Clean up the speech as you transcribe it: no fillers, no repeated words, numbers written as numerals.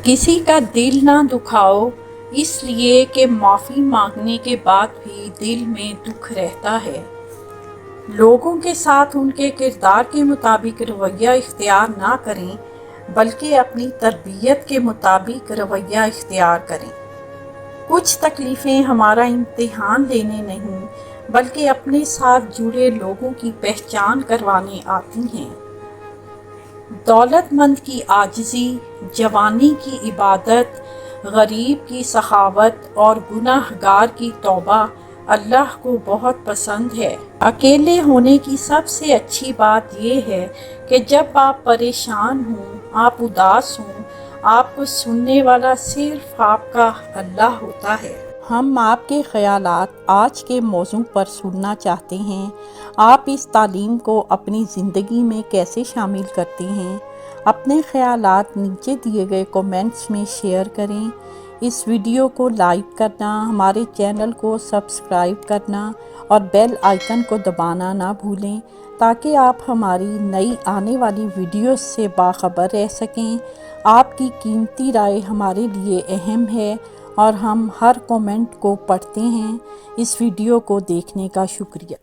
کسی کا دل نہ دکھاؤ، اس لیے کہ معافی مانگنے کے بعد بھی دل میں دکھ رہتا ہے۔ لوگوں کے ساتھ ان کے کردار کے مطابق رویہ اختیار نہ کریں، بلکہ اپنی تربیت کے مطابق رویہ اختیار کریں۔ کچھ تکلیفیں ہمارا امتحان لینے نہیں، بلکہ اپنے ساتھ جڑے لوگوں کی پہچان کروانے آتی ہیں۔ دولت مند کی عاجزی، جوانی کی عبادت، غریب کی سخاوت اور گناہ گار کی توبہ اللہ کو بہت پسند ہے۔ اکیلے ہونے کی سب سے اچھی بات یہ ہے کہ جب آپ پریشان ہوں، آپ اداس ہوں، آپ کو سننے والا صرف آپ کا اللہ ہوتا ہے۔ ہم آپ کے خیالات آج کے موضوع پر سننا چاہتے ہیں۔ آپ اس تعلیم کو اپنی زندگی میں کیسے شامل کرتے ہیں؟ اپنے خیالات نیچے دیے گئے کومنٹس میں شیئر کریں۔ اس ویڈیو کو لائک کرنا، ہمارے چینل کو سبسکرائب کرنا اور بیل آئیکن کو دبانا نہ بھولیں تاکہ آپ ہماری نئی آنے والی ویڈیوز سے باخبر رہ سکیں۔ آپ کی قیمتی رائے ہمارے لیے اہم ہے اور ہم ہر کومنٹ کو پڑھتے ہیں۔ اس ویڈیو کو دیکھنے کا شکریہ۔